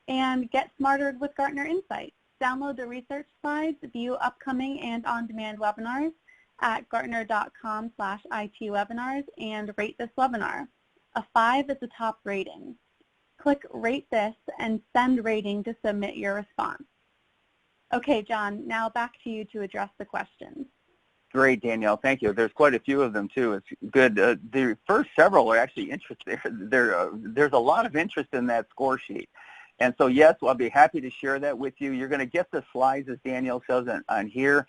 A: and get smarter with Gartner Insights. Download the research slides, view upcoming and on-demand webinars at gartner.com/IT-webinars, and rate this webinar. A 5 is the top rating. Click Rate This and send rating to submit your response. Okay, John, now back to you to address the questions.
B: Great, Danielle. Thank you. There's quite a few of them, too. It's good. The first several are actually interesting. There's a lot of interest in that score sheet. And so, yes, I'll be happy to share that with you. You're going to get the slides, as Danielle says, on here.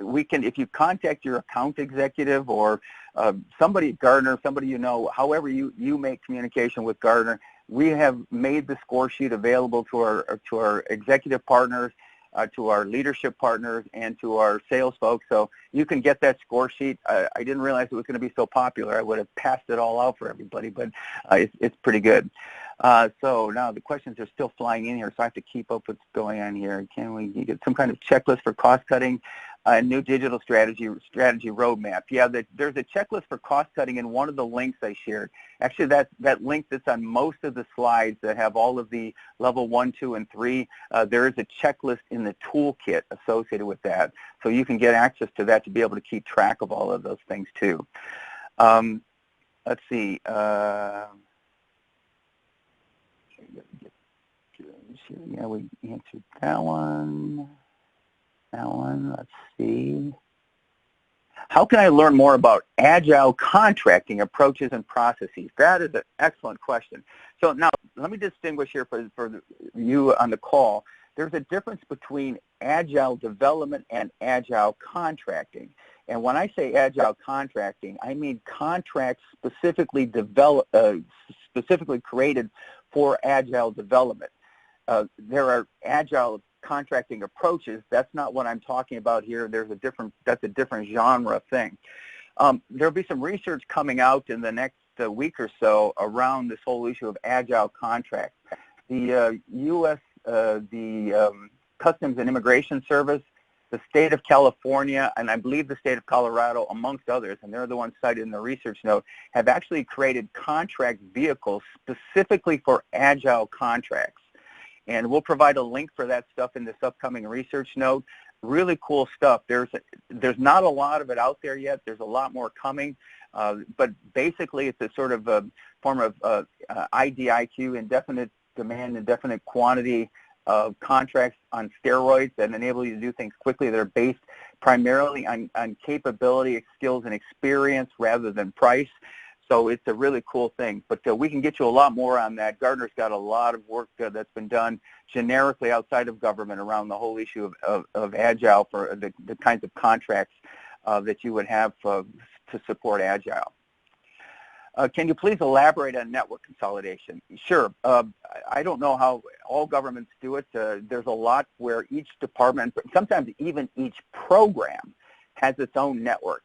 B: We can, if you contact your account executive or somebody at Gartner, somebody you know, however you make communication with Gartner, we have made the score sheet available to our executive partners, to our leadership partners, and to our sales folks. So you can get that score sheet. I didn't realize it was going to be so popular. I would have passed it all out for everybody, but it's pretty good. So now the questions are still flying in here, so I have to keep up with what's going on here. Can we get some kind of checklist for cost cutting? New digital strategy roadmap. Yeah, there's a checklist for cost cutting in one of the links I shared. Actually, that link that's on most of the slides that have all of the level 1, 2, and 3, there is a checklist in the toolkit associated with that. So you can get access to that to be able to keep track of all of those things too. Let's see. Yeah, we answered that one. Let's see. How can I learn more about agile contracting approaches and processes? That is an excellent question. So now let me distinguish here for you on the call. There's a difference between agile development and agile contracting. And when I say agile contracting, I mean contracts specifically created for agile development. There are agile contracting approaches. That's not what I'm talking about here. That's a different genre thing. There'll be some research coming out in the next week or so around this whole issue of agile contracts. The U.S. Customs and Immigration Service, the state of California, and I believe the state of Colorado, amongst others, and they're the ones cited in the research note, have actually created contract vehicles specifically for agile contracts. And we'll provide a link for that stuff in this upcoming research note. Really cool stuff. There's not a lot of it out there yet. There's a lot more coming. But basically, it's a sort of a form of IDIQ, indefinite demand, indefinite quantity of contracts on steroids that enable you to do things quickly that are based primarily on capability, skills, and experience rather than price. So it's a really cool thing, but we can get you a lot more on that. Gartner's got a lot of work that's been done generically outside of government around the whole issue of agile for the kinds of contracts that you would have to support agile. Can you please elaborate on network consolidation? Sure. I don't know how all governments do it. There's a lot where each department, sometimes even each program, has its own network.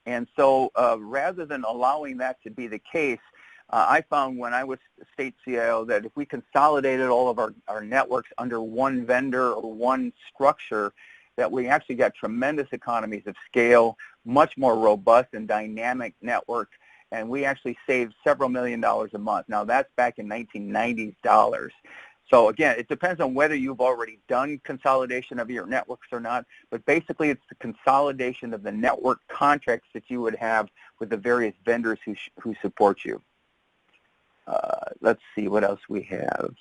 B: And so rather than allowing that to be the case, I found when I was state CIO that if we consolidated all of our networks under one vendor or one structure, that we actually got tremendous economies of scale, much more robust and dynamic network, and we actually saved several $1 million a month. Now that's back in 1990s dollars. So again, it depends on whether you've already done consolidation of your networks or not, but basically it's the consolidation of the network contracts that you would have with the various vendors who support you. Let's see what else we have.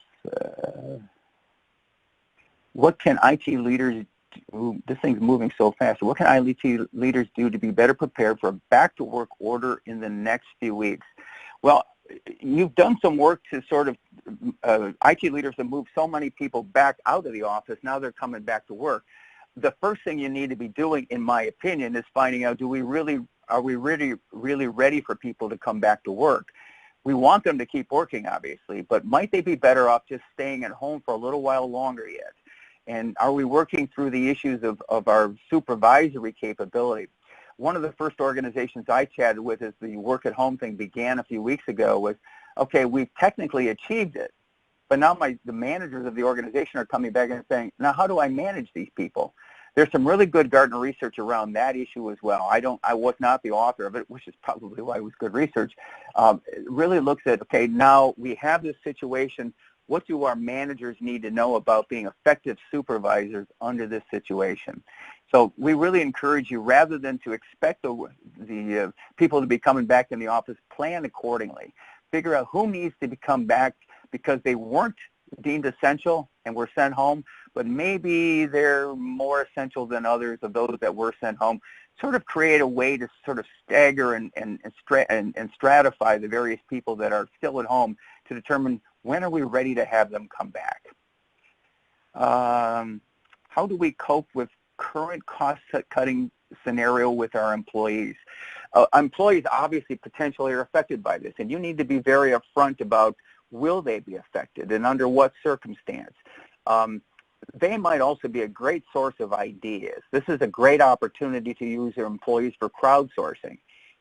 B: What can IT leaders do? This thing's moving so fast. What can IT leaders do to be better prepared for a back-to-work order in the next few weeks? Well, you've done some work to sort of, IT leaders have moved so many people back out of the office, now they're coming back to work. The first thing you need to be doing, in my opinion, is finding out, are we really ready for people to come back to work? We want them to keep working, obviously, but might they be better off just staying at home for a little while longer yet? And are we working through the issues of our supervisory capability? One of the first organizations I chatted with as the work at home thing began a few weeks ago was, okay, we've technically achieved it, but now the managers of the organization are coming back and saying, now how do I manage these people? There's some really good Gartner research around that issue as well. I was not the author of it, which is probably why it was good research. It really looks at, okay, now we have this situation. What do our managers need to know about being effective supervisors under this situation? So we really encourage you, rather than to expect the people to be coming back in the office, plan accordingly. Figure out who needs to come back because they weren't deemed essential and were sent home, but maybe they're more essential than others of those that were sent home. Sort of create a way to sort of stagger and stratify the various people that are still at home to determine when are we ready to have them come back. How do we cope with current cost-cutting scenario with our employees? Employees obviously potentially are affected by this, and you need to be very upfront about will they be affected and under what circumstance. They might also be a great source of ideas. This is a great opportunity to use your employees for crowdsourcing,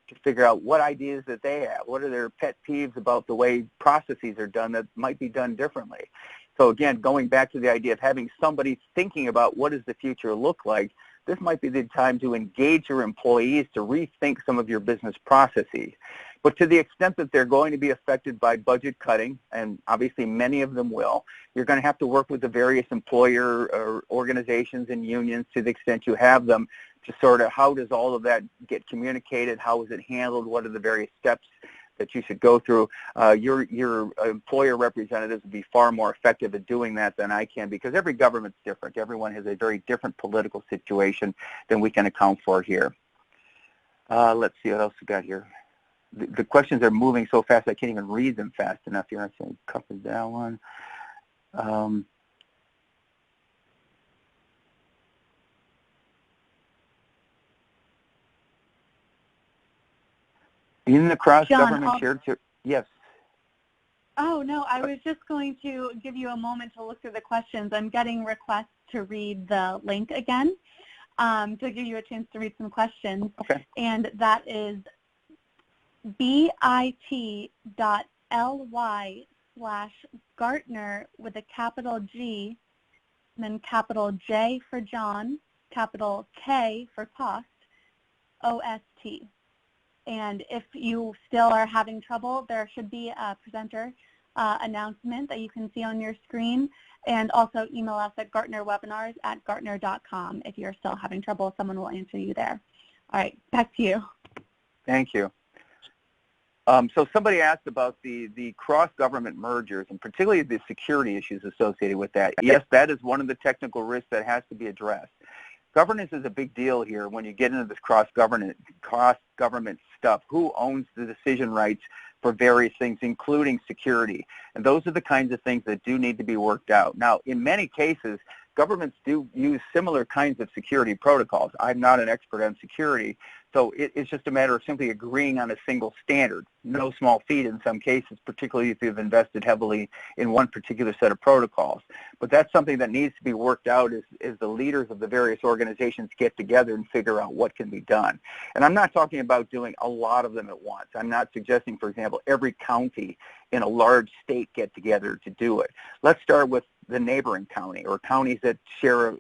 B: to figure out what ideas that they have. What are their pet peeves about the way processes are done that might be done differently? So again, going back to the idea of having somebody thinking about what does the future look like, this might be the time to engage your employees to rethink some of your business processes. But to the extent that they're going to be affected by budget cutting, and obviously many of them will, you're going to have to work with the various employer or organizations and unions to the extent you have them to sort of how does all of that get communicated, how is it handled, what are the various steps that you should go through. Your employer representatives will be far more effective at doing that than I can, because every government's different. Everyone has a very different political situation than we can account for here. Let's see what else we got here. The questions are moving so fast I can't even read them fast enough here. I'm saying cover that one. In the cross-government shared, yes.
A: Oh, no, I was just going to give you a moment to look through the questions. I'm getting requests to read the link again to give you a chance to read some questions.
B: Okay.
A: And that is bit.ly/Gartner with a capital G, and then capital J for John, capital K for cost, OST. And if you still are having trouble, there should be a presenter announcement that you can see on your screen, and also email us at gartnerwebinars@gartner.com. If you're still having trouble, someone will answer you there. All right, back to you.
B: Thank you. So somebody asked about the cross-government mergers, and particularly the security issues associated with that. Yes, that is one of the technical risks that has to be addressed. Governance is a big deal here when you get into this cross-government stuff. Who owns the decision rights for various things, including security? And those are the kinds of things that do need to be worked out. Now, in many cases, governments do use similar kinds of security protocols. I'm not an expert on security, so it's just a matter of simply agreeing on a single standard. No small feat in some cases, particularly if you've invested heavily in one particular set of protocols. But that's something that needs to be worked out as the leaders of the various organizations get together and figure out what can be done. And I'm not talking about doing a lot of them at once. I'm not suggesting, for example, every county in a large state get together to do it. Let's start with the neighboring county, or counties that share a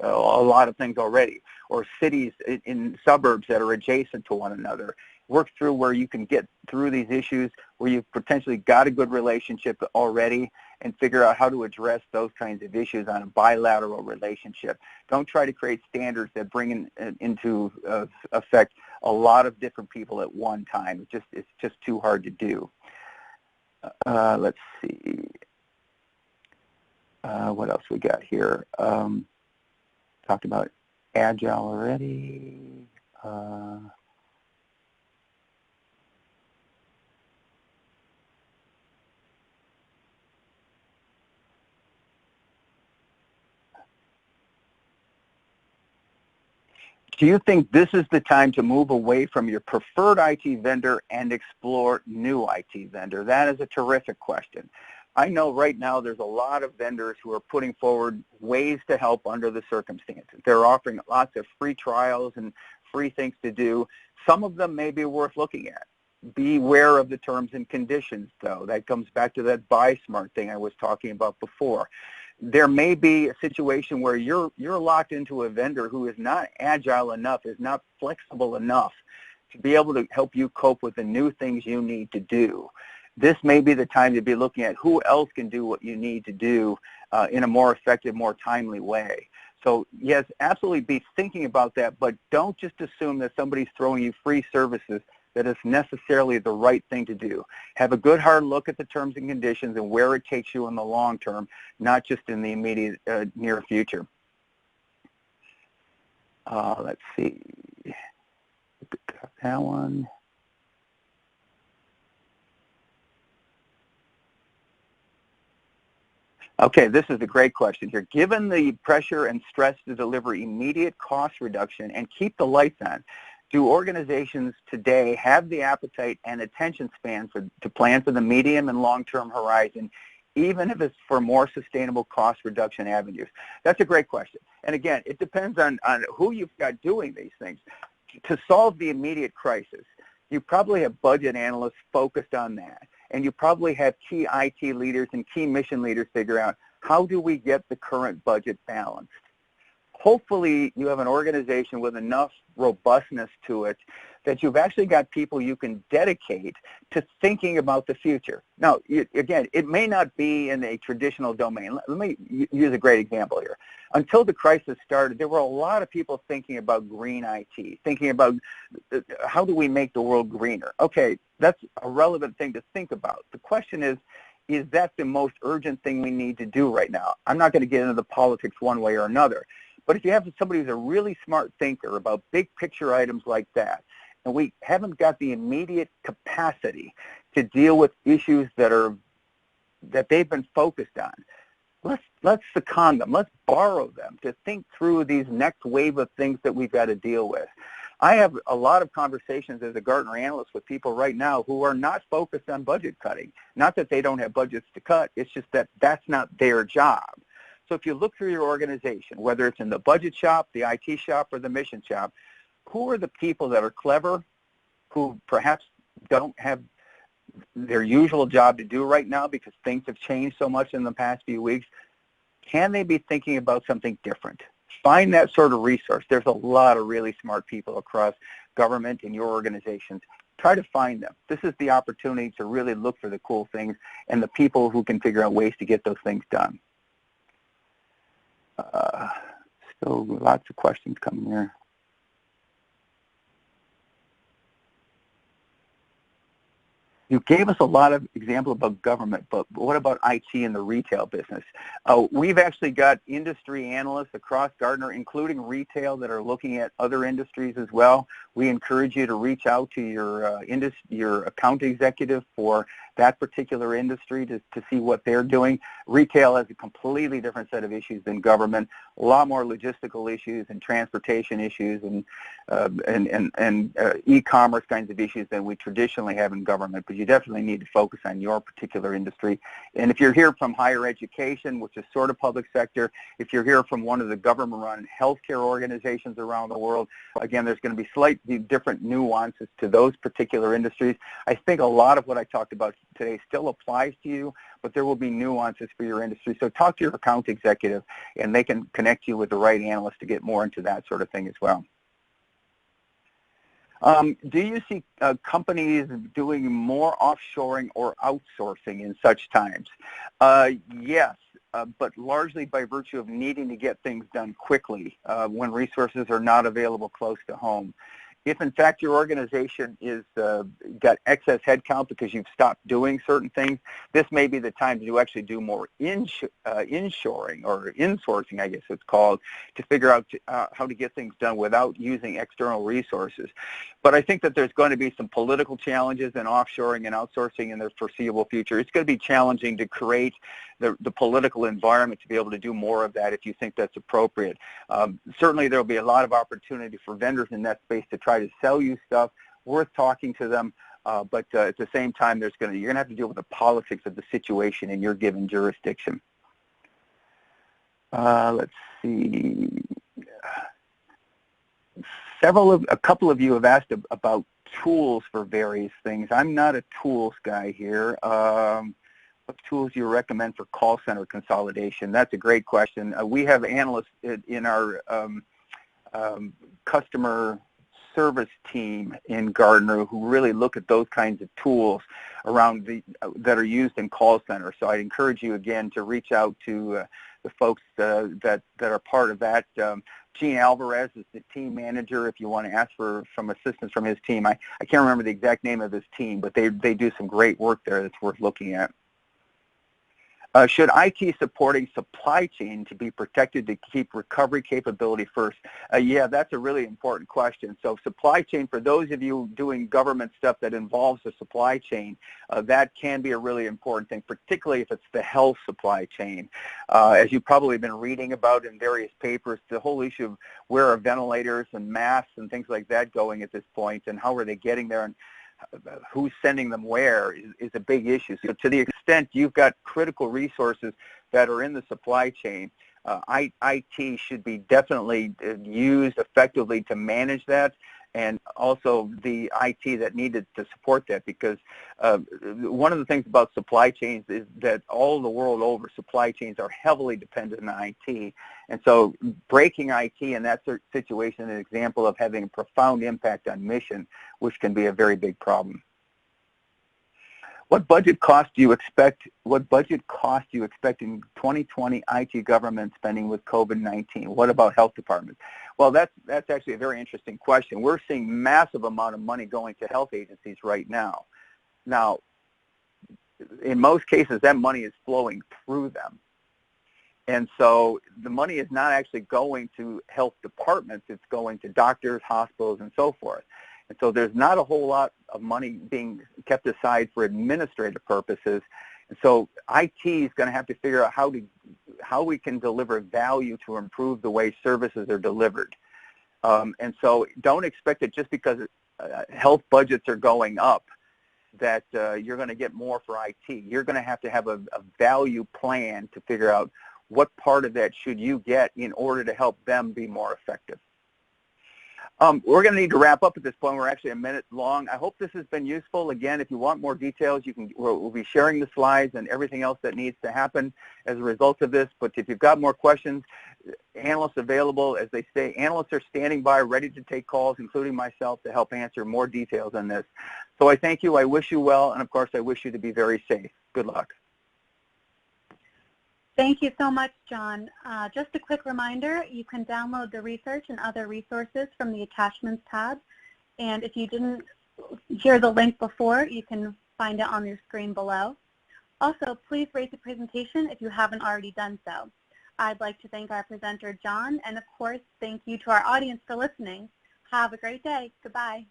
B: lot of things already, or cities in suburbs that are adjacent to one another. Work through where you can get through these issues, where you've potentially got a good relationship already, and figure out how to address those kinds of issues on a bilateral relationship. Don't try to create standards that bring into effect a lot of different people at one time. It's just too hard to do. Let's see. What else we got here? Talked about Agile already. Do you think this is the time to move away from your preferred IT vendor and explore new IT vendor? That is a terrific question. I know right now there's a lot of vendors who are putting forward ways to help under the circumstances. They're offering lots of free trials and free things to do. Some of them may be worth looking at. Beware of the terms and conditions, though. That comes back to that buy smart thing I was talking about before. there may be a situation where you're locked into a vendor who is not agile enough, is not flexible enough to be able to help you cope with the new things you need to do. This may be the time to be looking at who else can do what you need to do in a more effective, more timely way. So yes, absolutely be thinking about that, but don't just assume that somebody's throwing you free services that is necessarily the right thing to do. Have a good hard look at the terms and conditions and where it takes you in the long term, not just in the immediate near future. Let's see, that one. Okay, this is a great question here. Given the pressure and stress to deliver immediate cost reduction and keep the lights on, do organizations today have the appetite and attention span to plan for the medium and long-term horizon, even if it's for more sustainable cost reduction avenues? That's a great question. And again, it depends on who you've got doing these things. To solve the immediate crisis, you probably have budget analysts focused on that. And you probably have key IT leaders and key mission leaders figure out, how do we get the current budget balanced? Hopefully you have an organization with enough robustness to it that you've actually got people you can dedicate to thinking about the future. Now, again, it may not be in a traditional domain. Let me use a great example here. Until the crisis started, there were a lot of people thinking about green IT, thinking about how do we make the world greener. Okay, that's a relevant thing to think about. The question is that the most urgent thing we need to do right now? I'm not going to get into the politics one way or another. But if you have somebody who's a really smart thinker about big picture items like that, and we haven't got the immediate capacity to deal with issues that they've been focused on, let's second them, let's borrow them to think through these next wave of things that we've got to deal with. I have a lot of conversations as a Gartner analyst with people right now who are not focused on budget cutting. Not that they don't have budgets to cut, it's just that that's not their job. So if you look through your organization, whether it's in the budget shop, the IT shop, or the mission shop, who are the people that are clever, who perhaps don't have their usual job to do right now because things have changed so much in the past few weeks? Can they be thinking about something different? Find that sort of resource. There's a lot of really smart people across government and your organizations. Try to find them. This is the opportunity to really look for the cool things and the people who can figure out ways to get those things done. So lots of questions coming here. You gave us a lot of examples about government, but what about IT in the retail business? We've actually got industry analysts across Gartner, including retail, that are looking at other industries as well. We encourage you to reach out to your account executive for that particular industry to see what they're doing. Retail has a completely different set of issues than government, a lot more logistical issues and transportation issues and e-commerce kinds of issues than we traditionally have in government, but you definitely need to focus on your particular industry. And if you're here from higher education, which is sort of public sector, if you're here from one of the government-run healthcare organizations around the world, again, there's going to be slightly different nuances to those particular industries. I think a lot of what I talked about today still applies to you, but there will be nuances for your industry. So talk to your account executive, and they can connect you with the right analyst to get more into that sort of thing as well. Do you see companies doing more offshoring or outsourcing in such times? Yes, but largely by virtue of needing to get things done quickly when resources are not available close to home. If, in fact, your organization is got excess headcount because you've stopped doing certain things, this may be the time to actually do more inshoring or insourcing, I guess it's called, to figure out how to get things done without using external resources. But I think that there's going to be some political challenges in offshoring and outsourcing in the foreseeable future. It's going to be challenging to create the political environment to be able to do more of that if you think that's appropriate. Certainly there will be a lot of opportunity for vendors in that space to try to sell you stuff, worth talking to them, but at the same time you're going to have to deal with the politics of the situation in your given jurisdiction. Let's see. A couple of you have asked about tools for various things. I'm not a tools guy here. What tools do you recommend for call center consolidation? That's a great question. We have analysts in our customer service team in Gardner who really look at those kinds of tools around that are used in call centers. So I'd encourage you again to reach out to the folks that are part of that. Gene Alvarez is the team manager if you want to ask for some assistance from his team. I can't remember the exact name of his team, but they do some great work there that's worth looking at. Should IT supporting supply chain to be protected to keep recovery capability first? Yeah, that's a really important question. So supply chain, for those of you doing government stuff that involves the supply chain, that can be a really important thing, particularly if it's the health supply chain. As you've probably been reading about in various papers, the whole issue of where are ventilators and masks and things like that going at this point, and how are they getting there, and who's sending them where is a big issue. So to the extent you've got critical resources that are in the supply chain, IT should be definitely used effectively to manage that, and also the IT that needed to support that, because one of the things about supply chains is that all the world over, supply chains are heavily dependent on IT. And so breaking IT in that situation is an example of having a profound impact on mission, which can be a very big problem. What budget cost do you expect? What budget cost do you expect in 2020 IT government spending with COVID-19? What about health departments? Well, that's actually a very interesting question. We're seeing massive amount of money going to health agencies right now. Now, in most cases, that money is flowing through them. And so the money is not actually going to health departments. It's going to doctors, hospitals, and so forth. And so there's not a whole lot of money being kept aside for administrative purposes. And so IT is going to have to figure out how we can deliver value to improve the way services are delivered. And so don't expect it just because health budgets are going up that you're going to get more for IT. You're going to have a value plan to figure out what part of that should you get in order to help them be more effective. We're going to need to wrap up at this point. We're actually a minute long. I hope this has been useful. Again, if you want more details, we'll be sharing the slides and everything else that needs to happen as a result of this. But if you've got more questions, analysts available, as they say, analysts are standing by ready to take calls, including myself, to help answer more details on this. So I thank you. I wish you well. And of course, I wish you to be very safe. Good luck.
A: Thank you so much, John. Just a quick reminder, you can download the research and other resources from the Attachments tab. And if you didn't hear the link before, you can find it on your screen below. Also, please rate the presentation if you haven't already done so. I'd like to thank our presenter, John, and of course, thank you to our audience for listening. Have a great day. Goodbye.